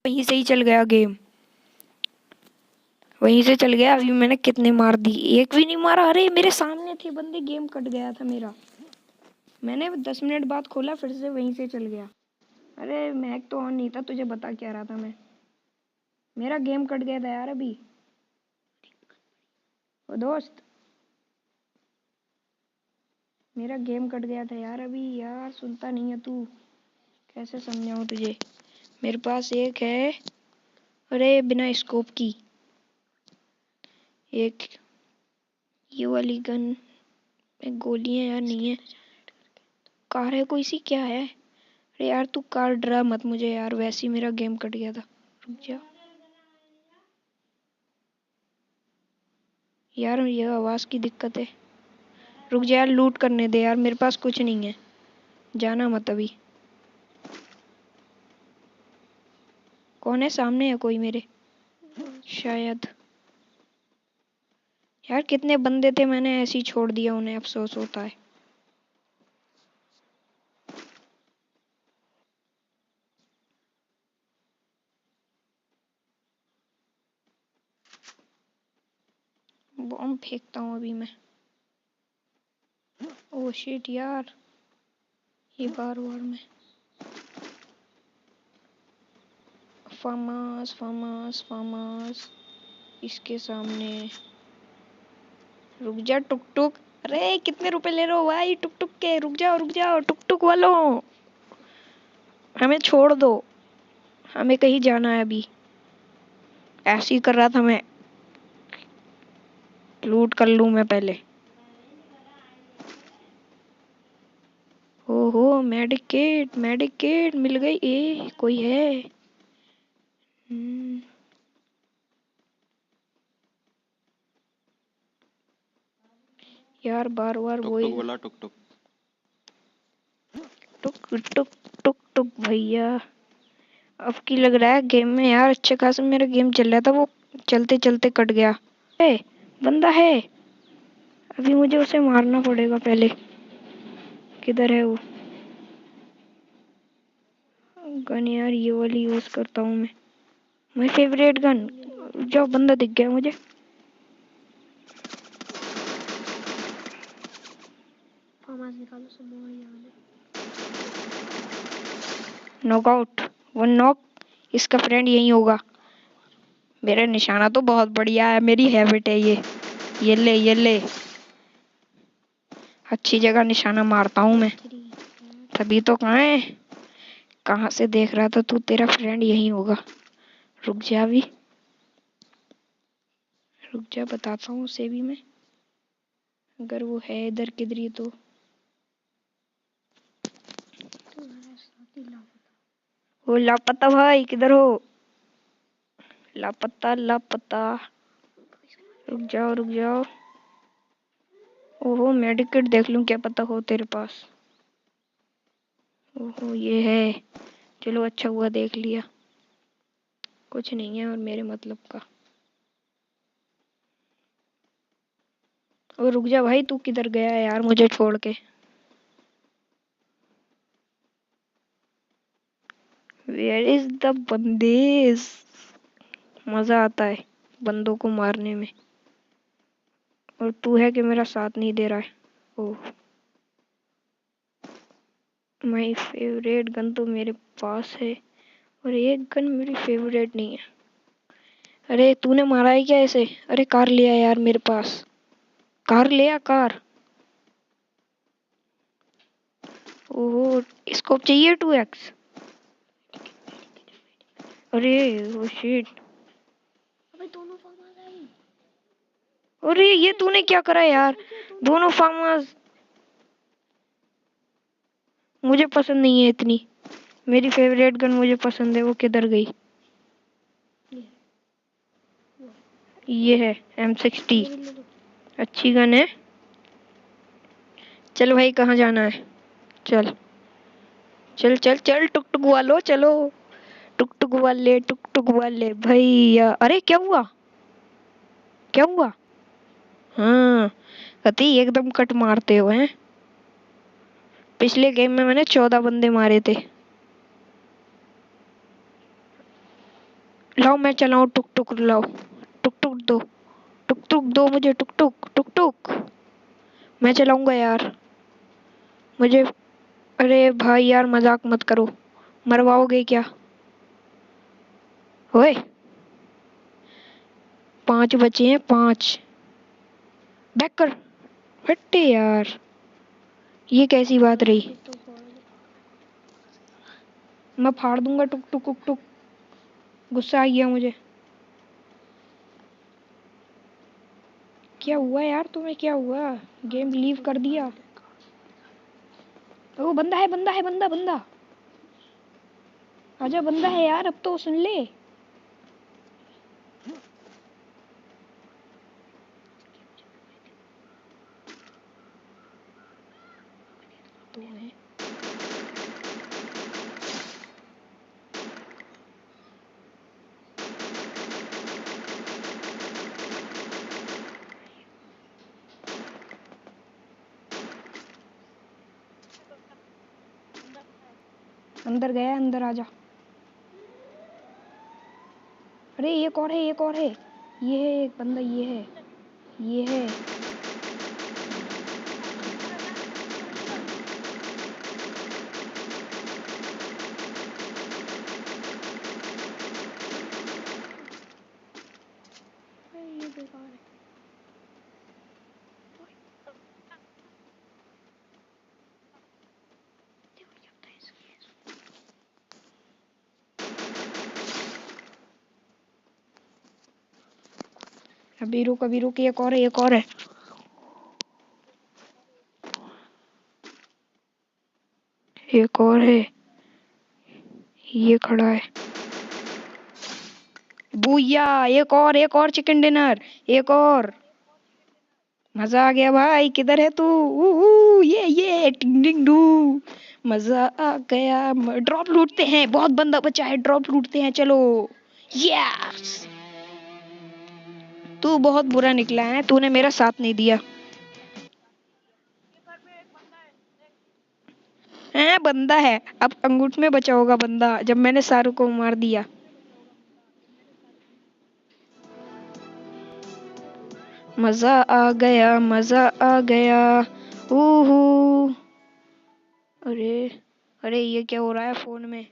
वहीं से ही चल गया गेम, वहीं से चल गया। अभी मैंने कितने मार दी, एक भी नहीं मारा। अरे मेरे सामने थे बंदे, गेम कट गया था मेरा। मैंने 10 मिनट बाद खोला, फिर से वहीं से चल गया। अरे मैक तो ऑन नहीं था, तुझे बता क्या रहा था मैं। मेरा गेम कट गया था यार अभी। ओ दोस्त, मेरा गेम कट गया था यार अभी। यार सुनता नहीं है तू, कैसे समझाऊं तुझे। मेरे पास एक है, अरे बिना स्कोप की, एक ये वाली गन में गोलियां यार नहीं है। कार है कोई सी, क्या है। अरे यार तू कार डरा मत मुझे यार, वैसे ही मेरा गेम कट गया था। रुक जा यार, ये आवाज की दिक्कत है। रुक जा यार, लूट करने दे यार, मेरे पास कुछ नहीं है, जाना मत अभी। कौन है सामने, है कोई मेरे शायद। यार कितने बंदे थे, मैंने ऐसे ही छोड़ दिया उन्हें, अफसोस होता है। बॉम्ब फेंकता हूँ अभी मैं। ओह शिट यार, ये बार बार में फामास फामास फामास इसके सामने। रुक जा टुक टुक, अरे कितने रुपए ले रहे हो भाई टुक टुक के। रुक जाओ टुक टुक वालों, हमें छोड़ दो, हमें कहीं जाना है अभी। ऐसे ही कर रहा था मैं, लूट कर लूं मैं पहले। ओहो मेडिकेट मेडिकेट मिल गई, ए कोई है। हम्म, यार बार बार टुक वही टुक बोला, टुक टुक। टुक टुक टुक टुक भैया। अब की लग रहा है गेम में यार, अच्छे खासा मेरा गेम चल रहा था, वो चलते चलते कट गया। ए बंदा है, अभी मुझे उसे मारना पड़ेगा पहले। किधर है वो गन यार, ये वाली यूज करता हूँ मैं, माय फेवरेट गन। जो बंदा दिख गया मुझे। नॉकआउट, वन नॉक, इसका फ्रेंड यही होगा। मेरा निशाना तो बहुत बढ़िया है, मेरी हैबिट है ये ले ये ले, अच्छी जगह निशाना मारता हूँ मैं। तभी तो कहाँ है, कहाँ से देख रहा था तू, तेरा फ्रेंड यही होगा। रुक जा अभी, रुक जा बताता हूँ उसे भी मैं, अगर वो है इधर किधर ही तो। वो लापता भाई, किधर हो, लापता लापता। रुक जाओ रुक जाओ। ओहो मेडिकेट देख लूं, क्या पता हो तेरे पास। ओहो ये है, चलो अच्छा हुआ देख लिया, कुछ नहीं है और मेरे मतलब का। और रुक जा भाई, तू किधर गया है यार मुझे छोड़ के। वेयर इज द बंदेज, मजा आता है बंदों को मारने में, और तू है कि मेरा साथ नहीं दे रहा है। ओह माय फेवरेट गन तो मेरे पास है, और एक गन मेरी फेवरेट नहीं है। अरे तूने मारा है क्या ऐसे, अरे कार लिया यार मेरे पास, कार लिया कार। ओहो स्कोप चाहिए 2x। अरे ओ शिट, अरे ये तूने क्या करा यार, दोनों फार्मर्स मुझे पसंद नहीं है इतनी, मेरी फेवरेट गन मुझे पसंद है, वो किधर गई। ये है M60, अच्छी गन है। चल भाई कहाँ जाना है, चल चल चल चल टुक टुक वालो चलो, टुक टुक वाले भैया। अरे क्या हुआ, क्या हुआ। हाँ कति एकदम कट मारते हो हैं, पिछले गेम में मैंने 14 बंदे मारे थे। लाओ मैं चलाऊं टुक टुक, लाओ टुक टुक दो, टुक टुक दो मुझे, टुक टुक टुक टुक। मैं चलाऊंगा यार, मुझे। अरे भाई यार मजाक मत करो, मरवाओगे क्या? ओए 5 बचे हैं, 5। बैक कर। हट्टे यार, ये कैसी बात रही? मैं फाड़ दूंगा टुक टुक टुक टुक। गुस्सा आ गया मुझे। क्या हुआ यार तुम्हें, क्या हुआ? गेम लीव कर दिया? ओ बंदा है, बंदा है, बंदा बंदा। आजा, बंदा है यार, अब तो सुन ले। तो है अंदर गया, अंदर आजा। अरे एक और है, एक और है। ये है एक बंदा, ये है, ये है। ये बेकार है। अभी रुक, एक और है, एक और है। एक और है, ये खड़ा है। बुया, एक और चिकन डिनर, एक और। मजा आ गया भाई, किधर है तू? ये टिंग टिंग डू। मजा आ गया। ड्रॉप लूटते हैं, बहुत बंदा बचा है, ड्रॉप लूटते हैं, चलो। यस, तू बहुत बुरा निकला है, तूने मेरा साथ नहीं दिया। है बंदा है, अब अंगूठ में बचा होगा बंदा, जब मैंने सारू को मार दिया। मजा आ गया, मजा आ गया। ऊहू। अरे, अरे ये क्या हो रहा है फोन में?